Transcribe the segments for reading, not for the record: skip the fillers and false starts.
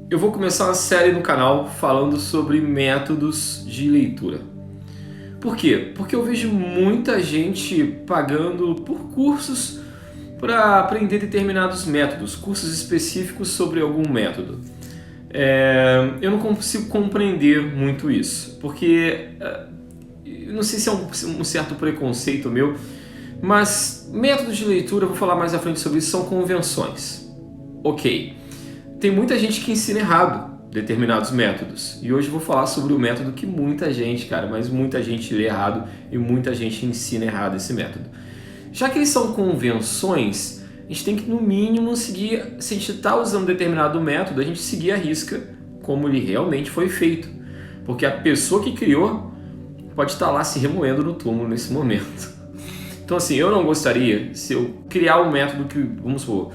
Eu vou começar uma série no canal falando sobre métodos de leitura. Por quê? Porque eu vejo muita gente pagando por cursos para aprender determinados métodos, cursos específicos sobre algum método. Eu não consigo compreender muito isso, porque eu não sei se é um certo preconceito meu, mas métodos de leitura, eu vou falar mais à frente sobre isso, são convenções. Ok. Tem muita gente que ensina errado determinados métodos. E hoje eu vou falar sobre o método que muita gente, mas muita gente lê errado e muita gente ensina errado esse método. Já que eles são convenções, a gente tem que no mínimo seguir, se a gente está usando determinado método, a gente seguir a risca como ele realmente foi feito. Porque a pessoa que criou pode estar lá se remoendo no túmulo nesse momento. Então assim, eu não gostaria, se eu criar um método que, vamos supor,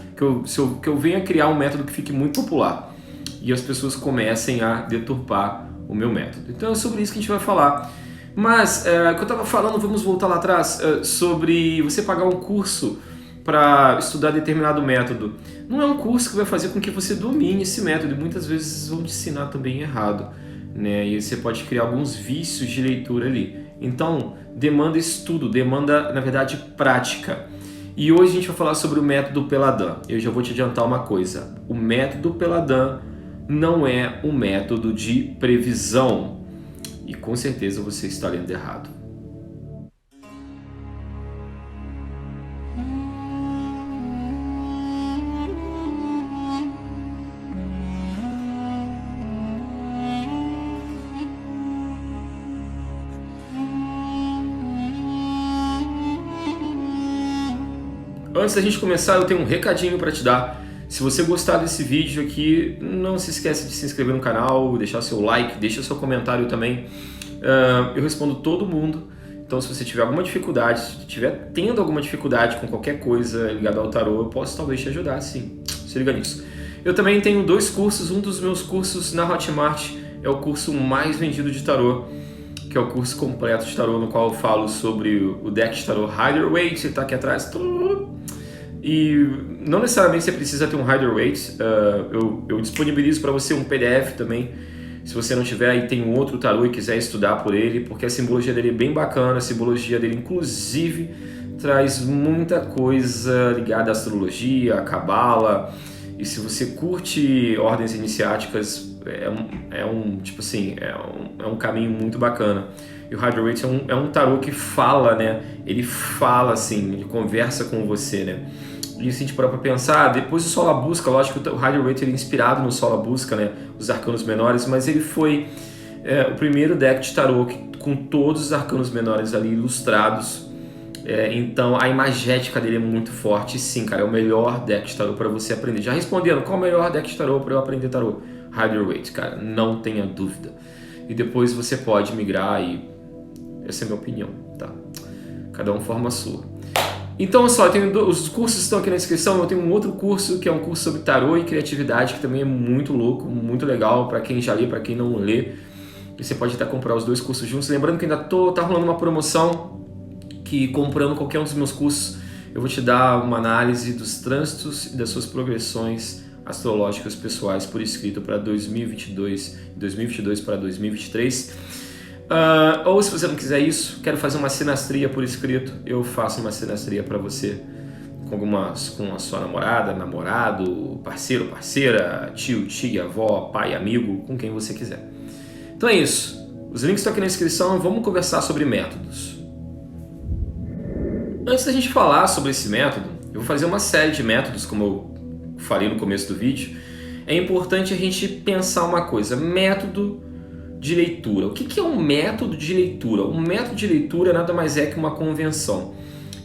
que eu venha criar um método que fique muito popular e as pessoas comecem a deturpar o meu método. Então é sobre isso que a gente vai falar. Mas, o que eu estava falando, vamos voltar lá atrás, sobre você pagar um curso para estudar determinado método. Não é um curso que vai fazer com que você domine esse método, e muitas vezes vão te ensinar também errado, né? E você pode criar alguns vícios de leitura ali. Então, demanda estudo, demanda, na verdade, prática. E hoje a gente vai falar sobre o método Peladan. Eu já vou te adiantar uma coisa. O método Peladan não é um método de previsão. E com certeza você está lendo errado. Antes da gente começar, eu tenho um recadinho para te dar. Se você gostar desse vídeo aqui, não se esqueça de se inscrever no canal, deixar seu like, deixa seu comentário também. Eu respondo todo mundo. Então, se você tiver alguma dificuldade, se estiver tendo alguma dificuldade com qualquer coisa ligada ao tarô, eu posso talvez te ajudar, sim. Se liga nisso. Eu também tenho 2 cursos. Um dos meus cursos na Hotmart é o curso mais vendido de tarô, que é o curso completo de tarô, no qual eu falo sobre o deck de tarô Rider-Waite, ele está aqui atrás. E não necessariamente você precisa ter um Rider-Waite, eu disponibilizo para você um PDF também, se você não tiver e tem um outro tarô e quiser estudar por ele, porque a simbologia dele é bem bacana, a simbologia dele inclusive traz muita coisa ligada à astrologia, à cabala, e se você curte ordens iniciáticas, é um caminho muito bacana. E o Rider-Waite é um tarô que fala, né? Ele fala assim, ele conversa com você, né? E se a gente parar para pensar, depois do Sola Busca, lógico que o Rider-Waite ele é inspirado no Sola Busca, né? Os arcanos menores, mas ele foi o primeiro deck de tarô com todos os arcanos menores ali ilustrados. Então a imagética dele é muito forte. E sim, cara, é o melhor deck de tarô para você aprender. Já respondendo, qual é o melhor deck de tarô para eu aprender tarô? Rider-Waite, cara, não tenha dúvida. E depois você pode migrar e essa é a minha opinião, tá? Cada um forma a sua. Então, olha só, os cursos estão aqui na descrição. Eu tenho um outro curso que é um curso sobre tarô e criatividade, que também é muito louco, muito legal para quem já lê, para quem não lê. E você pode até comprar os 2 cursos juntos. Lembrando que ainda tá rolando uma promoção que comprando qualquer um dos meus cursos, eu vou te dar uma análise dos trânsitos e das suas progressões astrológicas pessoais por escrito para 2022 para 2023. Ou se você não quiser isso, quero fazer uma sinastria por escrito, eu faço uma sinastria para você com a sua namorada, namorado, parceiro, parceira, tio, tia, avó, pai, amigo, com quem você quiser. Então é isso, os links estão aqui na descrição. Vamos conversar sobre métodos. Antes da gente falar sobre esse método, eu vou fazer uma série de métodos, como eu falei no começo do vídeo. É importante a gente pensar uma coisa: método de leitura. O que é um método de leitura? Um método de leitura nada mais é que uma convenção.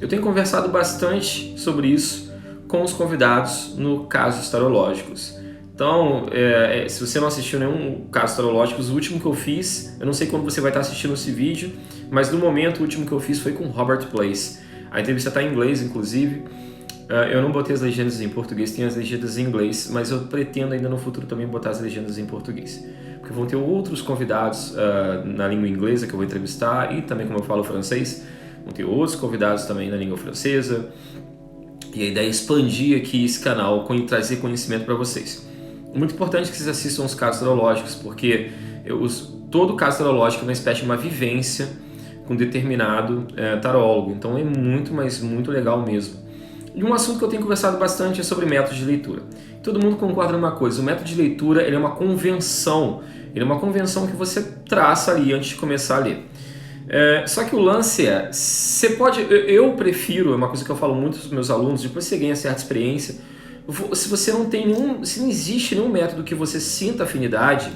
Eu tenho conversado bastante sobre isso com os convidados no Casos Tarológicos. Então, se você não assistiu nenhum Casos Tarológicos, o último que eu fiz, eu não sei quando você vai estar assistindo esse vídeo, mas no momento o último que eu fiz foi com Robert Place. A entrevista está em inglês, inclusive. Eu não botei as legendas em português, tem as legendas em inglês, mas eu pretendo ainda no futuro também botar as legendas em português. Porque vão ter outros convidados na língua inglesa que eu vou entrevistar, e também, como eu falo francês, vão ter outros convidados também na língua francesa. E a ideia é expandir aqui esse canal, trazer conhecimento para vocês. muito importante que vocês assistam os casos tarológicos, porque todo caso tarológico é uma espécie de uma vivência com determinado tarólogo. Então é muito, mas muito legal mesmo. E um assunto que eu tenho conversado bastante é sobre métodos de leitura. Todo mundo concorda numa coisa: o método de leitura ele é uma convenção. Ele é uma convenção que você traça ali antes de começar a ler. Só que o lance você pode... Eu prefiro, é uma coisa que eu falo muito para os meus alunos, depois que você ganha certa experiência, se você não tem nenhum... Se não existe nenhum método que você sinta afinidade,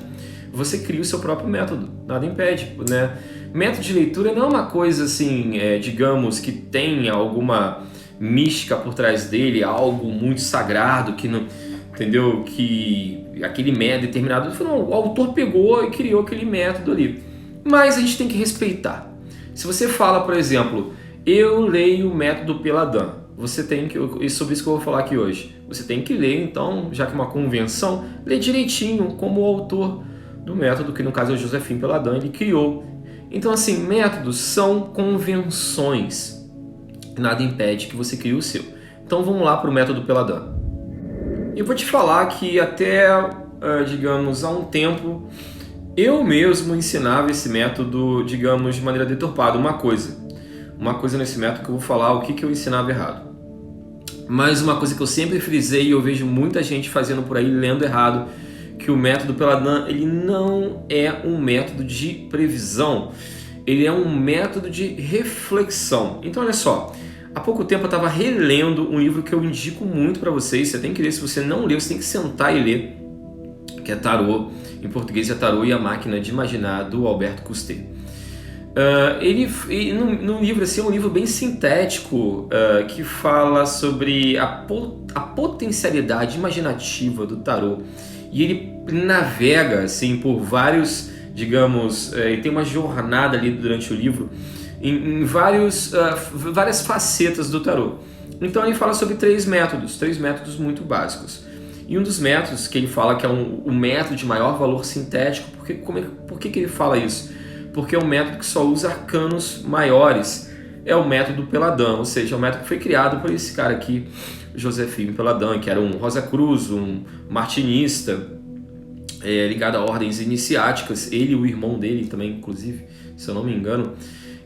você cria o seu próprio método. Nada impede, né? Método de leitura não é uma coisa assim, digamos, que tem alguma mística por trás dele, algo muito sagrado, que não... Entendeu? Que aquele método determinado... Não, o autor pegou e criou aquele método ali. Mas a gente tem que respeitar. Se você fala, por exemplo, eu leio o método Peladan, você tem que... E sobre isso que eu vou falar aqui hoje. Você tem que ler, então, já que é uma convenção, ler direitinho como o autor do método, que no caso é o Joséphine Peladan, ele criou. Então, assim, métodos são convenções. Nada impede que você crie o seu. Então vamos lá para o método Peladan. Eu vou te falar que até, digamos, há um tempo, eu mesmo ensinava esse método, digamos, de maneira deturpada. Uma coisa nesse método que eu vou falar, o que eu ensinava errado. Mas uma coisa que eu sempre frisei e eu vejo muita gente fazendo por aí, lendo errado, que o método Peladan, ele não é um método de previsão, ele é um método de reflexão. Então olha só, há pouco tempo eu estava relendo um livro que eu indico muito para vocês, você tem que ler, se você não leu, você tem que sentar e ler, que é Tarô, em português é Tarô e a Máquina de Imaginar, do Albert Cousteau. No livro, assim, é um livro bem sintético, que fala sobre a potencialidade imaginativa do tarô. E ele navega assim, por vários, digamos, ele tem uma jornada ali durante o livro em várias facetas do tarô. Então ele fala sobre três métodos muito básicos. E um dos métodos que ele fala que é o método de maior valor sintético, por que ele fala isso? Porque é um método que só usa arcanos maiores, é o método Peladan, ou seja, é um método que foi criado por esse cara aqui, Joséphine Peladan, que era um Rosacruz, um martinista, ligado a ordens iniciáticas, ele e o irmão dele também, inclusive, se eu não me engano.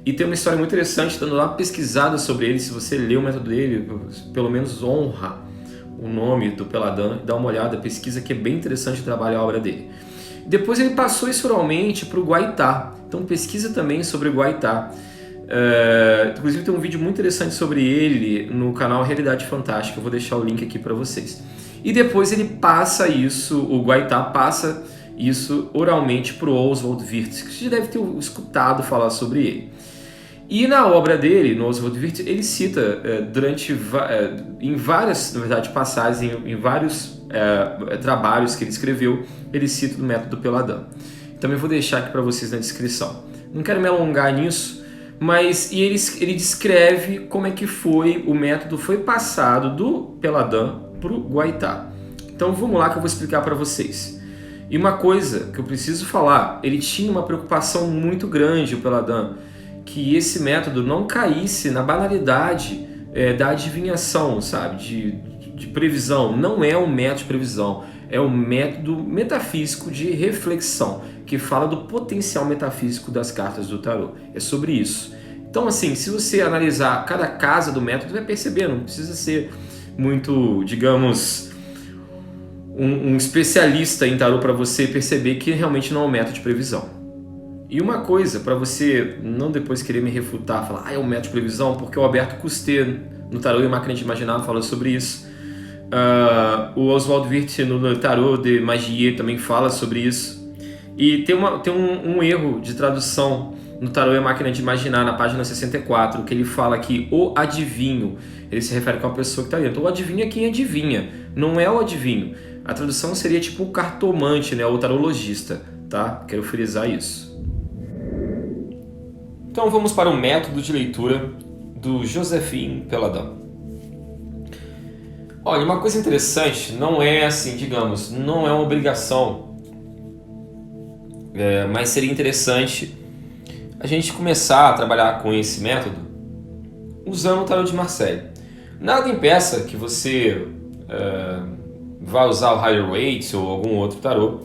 E tem uma história muito interessante, dando uma pesquisada sobre ele, se você lê o método dele, pelo menos honra o nome do Peladan, dá uma olhada, pesquisa, que é bem interessante o trabalho e a obra dele. Depois ele passou isso oralmente para o Guaitá, então pesquisa também sobre o Guaitá. Inclusive tem um vídeo muito interessante sobre ele no canal Realidade Fantástica, eu vou deixar o link aqui para vocês. E depois ele passa isso, o Guaitá passa isso oralmente para o Oswald Wirth, que você deve ter escutado falar sobre ele. E na obra dele, no Oswald Wirth, ele cita em várias, na verdade, passagens, em vários trabalhos que ele escreveu, ele cita o método Peladan. Também vou deixar aqui para vocês na descrição. Não quero me alongar nisso, mas ele descreve como é que o método foi passado do Peladan para o Guaitá. Então vamos lá que eu vou explicar para vocês. E uma coisa que eu preciso falar, ele tinha uma preocupação muito grande, o Peladan, que esse método não caísse na banalidade da adivinhação, sabe? De previsão. Não é um método de previsão, é um método metafísico de reflexão, que fala do potencial metafísico das cartas do tarô. É sobre isso. Então, assim, se você analisar cada casa do método, vai perceber, não precisa ser muito, digamos, um especialista em tarô para você perceber que realmente não é um método de previsão. E uma coisa, para você não depois querer me refutar, falar, é um método de previsão, porque o Albert Cousteau, no Tarô e a Máquina de Imaginar, fala sobre isso. O Oswald Wirth, no Tarô de Magie, também fala sobre isso. E tem um erro de tradução no Tarô e a Máquina de Imaginar, na página 64, que ele fala que o adivinho, ele se refere a uma pessoa que está dentro. O adivinho é quem adivinha, não é o adivinho. A tradução seria tipo o cartomante, né, o tarologista, tá? Quero frisar isso. Então vamos para o método de leitura do Joséphine Peladan. Olha, uma coisa interessante, não é assim, digamos, não é uma obrigação, mas seria interessante a gente começar a trabalhar com esse método usando o tarô de Marseille. Nada impeça que você vai usar o Rider-Waite ou algum outro tarô.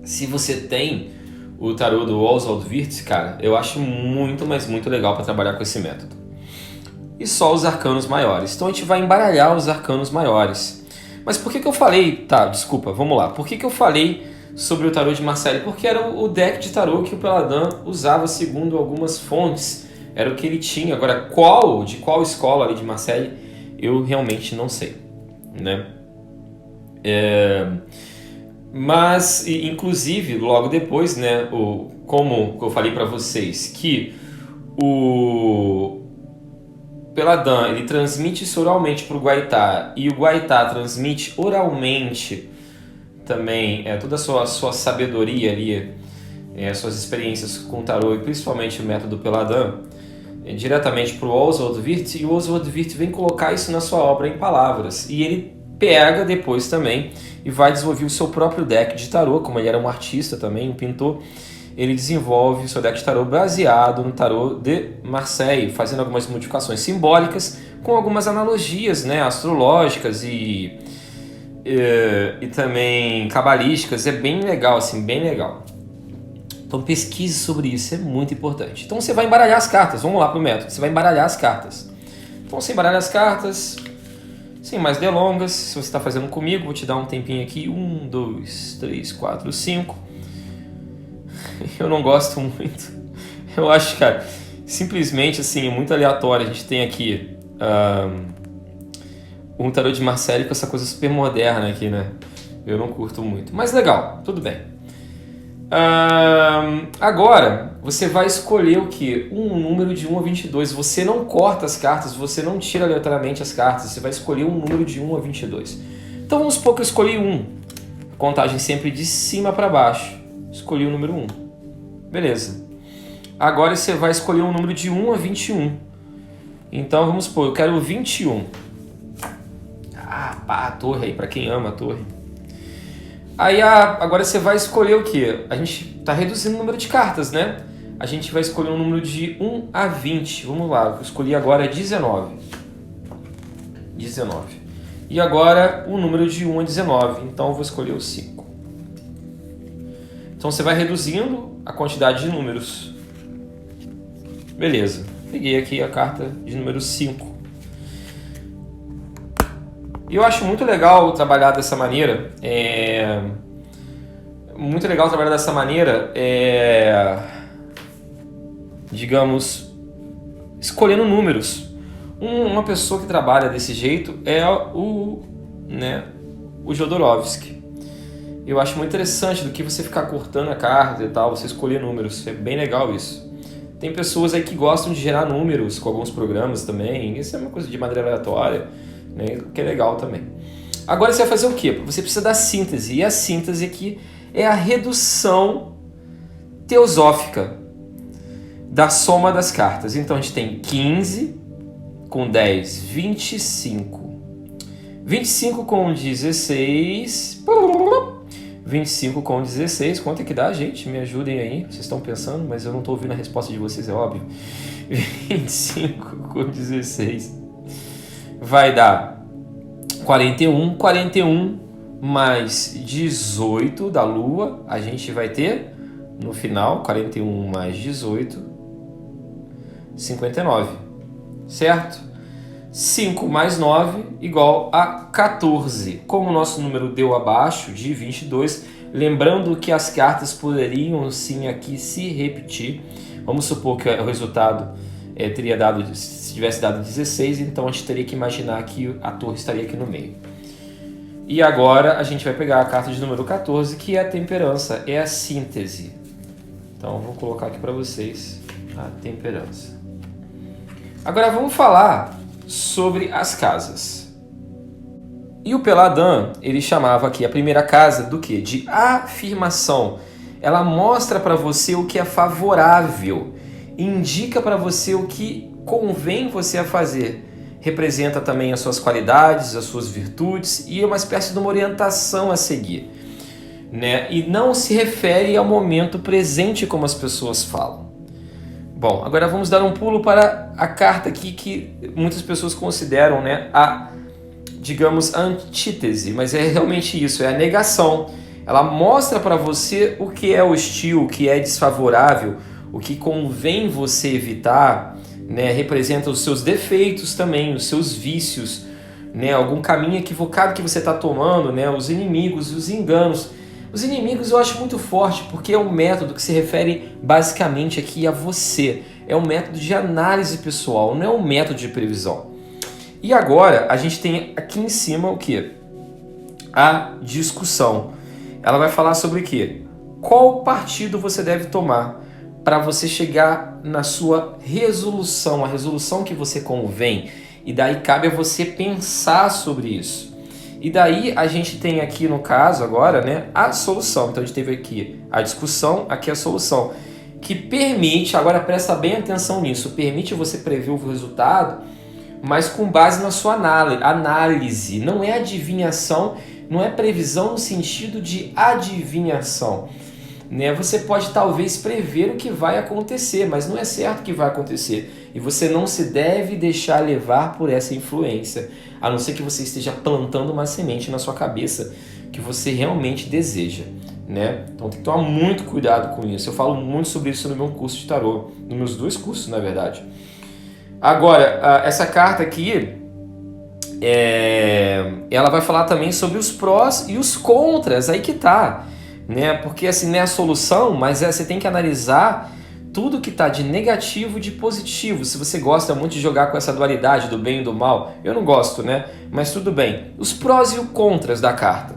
Se você tem o tarô do Oswald Wirth, cara, eu acho muito, mas muito legal para trabalhar com esse método. E só os arcanos maiores. Então a gente vai embaralhar os arcanos maiores. Mas por que eu falei... Tá, desculpa, vamos lá. Por que eu falei sobre o tarô de Marseille? Porque era o deck de tarô que o Peladan usava segundo algumas fontes. Era o que ele tinha. Agora, de qual escola ali de Marseille, eu realmente não sei, né? Mas, inclusive, logo depois, né, como eu falei para vocês, que o Peladan ele transmite isso oralmente para o Guaitá, e o Guaitá transmite oralmente também toda a sua sabedoria ali, suas experiências com o tarô, e principalmente o método Peladan, diretamente para o Oswald Wirth, e o Oswald Wirth vem colocar isso na sua obra em palavras, e ele pega depois também e vai desenvolver o seu próprio deck de tarô. Como ele era um artista também, um pintor, ele desenvolve o seu deck de tarô baseado no tarô de Marseille, fazendo algumas modificações simbólicas com algumas analogias, né, astrológicas e também cabalísticas. É bem legal, assim, bem legal. Então pesquise sobre isso, é muito importante. Então você vai embaralhar as cartas, vamos lá para o método, você vai embaralhar as cartas. Então você embaralha as cartas, sem mais delongas. Se você está fazendo comigo, vou te dar um tempinho aqui, 1, 2, 3, 4, 5. Eu não gosto muito, eu acho, cara, simplesmente assim, é muito aleatório. A gente tem aqui um tarô de Marseille com essa coisa super moderna aqui, né? Eu não curto muito, mas legal, tudo bem. Agora você vai escolher o que? Um número de 1 a 22. Você não corta as cartas, você não tira aleatoriamente as cartas, você vai escolher um número de 1 a 22. Então vamos supor que eu escolhi 1. Contagem sempre de cima para baixo. Escolhi o número 1. Beleza. Agora você vai escolher um número de 1 a 21. Então vamos supor, eu quero o 21. A torre aí, para quem ama a torre. Aí agora você vai escolher o que? A gente está reduzindo o número de cartas, né? A gente vai escolher um número de 1 a 20. Vamos lá, o que eu escolhi agora é 19. 19. E agora o número de 1 a 19. Então eu vou escolher o 5. Então você vai reduzindo a quantidade de números. Beleza. Peguei aqui a carta de número 5. E eu acho muito legal trabalhar dessa maneira. Muito legal trabalhar dessa maneira, digamos, escolhendo números. Uma pessoa que trabalha desse jeito é o Jodorowsky. Eu acho muito interessante do que você ficar cortando a carta e tal, você escolher números. É bem legal isso. Tem pessoas aí que gostam de gerar números com alguns programas também. Isso é uma coisa de maneira aleatória, né, que é legal também. Agora você vai fazer o quê? Você precisa da síntese. E a síntese aqui é a redução teosófica da soma das cartas. Então a gente tem 15 com 10, 25. 25 com 16. 25 com 16. Quanto é que dá, gente? Me ajudem aí. Vocês estão pensando, mas eu não estou ouvindo a resposta de vocês, é óbvio. 25 com 16 vai dar 41. 41 mais 18 da Lua, a gente vai ter no final 41 mais 18, 59, certo? 5 mais 9 igual a 14. Como o nosso número deu abaixo de 22, lembrando que as cartas poderiam sim aqui se repetir. Vamos supor que o resultado teria dado, se tivesse dado 16, então a gente teria que imaginar que a torre estaria aqui no meio. E agora a gente vai pegar a carta de número 14, que é a temperança, é a síntese. Então vou colocar aqui para vocês a temperança. Agora vamos falar sobre as casas. E o Peladan, ele chamava aqui a primeira casa do quê? De afirmação. Ela mostra para você o que é favorável, indica para você o que convém você a fazer. Representa também as suas qualidades, as suas virtudes e é uma espécie de uma orientação a seguir, né? E não se refere ao momento presente como as pessoas falam. Bom, agora vamos dar um pulo para a carta aqui que muitas pessoas consideram, né, a digamos, antítese, mas é realmente isso, é a negação. Ela mostra para você o que é hostil, o que é desfavorável, o que convém você evitar, né? Representa os seus defeitos também, os seus vícios, né? Algum caminho equivocado que você está tomando, né? Os inimigos, os enganos. Os inimigos eu acho muito forte, porque é um método que se refere basicamente aqui a você. É um método de análise pessoal, não é um método de previsão. E agora a gente tem aqui em cima o que? A discussão. Ela vai falar sobre o quê? Qual partido você deve tomar para você chegar na sua resolução, a resolução que você convém. E daí cabe a você pensar sobre isso. E daí a gente tem aqui no caso agora, né, a solução. Então a gente teve aqui a discussão, aqui a solução. Que permite, agora presta bem atenção nisso, permite você prever o resultado, mas com base na sua análise. Não é adivinhação, não é previsão no sentido de adivinhação. Né? Você pode talvez prever o que vai acontecer, mas não é certo que vai acontecer. E você não se deve deixar levar por essa influência, a não ser que você esteja plantando uma semente na sua cabeça que você realmente deseja. Né? Então tem que tomar muito cuidado com isso. Eu falo muito sobre isso no meu curso de tarô, nos meus 2 cursos, na verdade. Agora, essa carta aqui, ela vai falar também sobre os prós e os contras, aí que tá, né? Porque assim, não é a solução, mas você tem que analisar tudo que tá de negativo e de positivo. Se você gosta muito de jogar com essa dualidade do bem e do mal, eu não gosto, né? Mas tudo bem. Os prós e os contras da carta.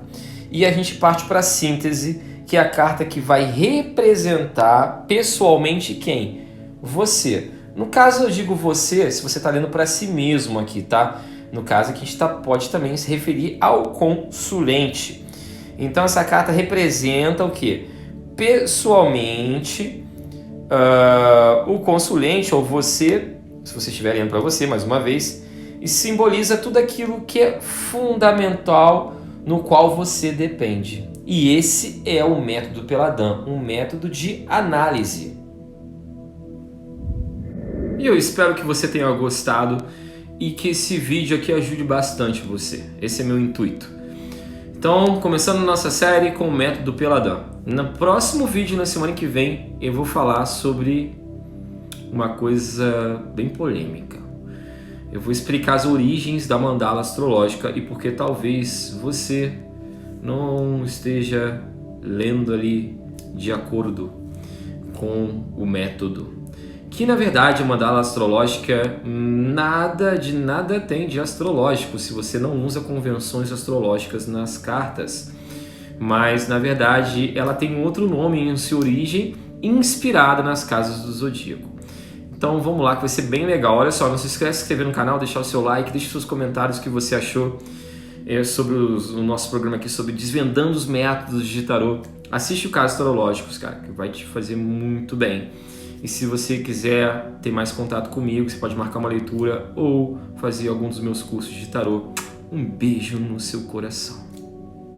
E a gente parte para a síntese, que é a carta que vai representar pessoalmente quem? Você. No caso eu digo você, se você está lendo para si mesmo aqui, tá? No caso aqui a gente pode também se referir ao consulente. Então essa carta representa o que? Pessoalmente, o consulente ou você, se você estiver lendo para você mais uma vez, e simboliza tudo aquilo que é fundamental no qual você depende. E esse é o método Peladan, um método de análise. E eu espero que você tenha gostado e que esse vídeo aqui ajude bastante você. Esse é meu intuito. Então, começando nossa série com o método Peladan. No próximo vídeo, na semana que vem, eu vou falar sobre uma coisa bem polêmica. Eu vou explicar as origens da mandala astrológica e porque talvez você não esteja lendo ali de acordo com o método. Que na verdade a mandala astrológica nada tem de astrológico se você não usa convenções astrológicas nas cartas. Mas na verdade ela tem um outro nome em sua origem, inspirada nas casas do zodíaco. Então vamos lá que vai ser bem legal. Olha só, não se esquece de se inscrever no canal, deixar o seu like, deixe seus comentários o que você achou sobre o nosso programa aqui sobre desvendando os métodos de tarô. Assiste o Casos Astrológicos, cara, que vai te fazer muito bem. E se você quiser ter mais contato comigo, você pode marcar uma leitura ou fazer algum dos meus cursos de tarô. Um beijo no seu coração.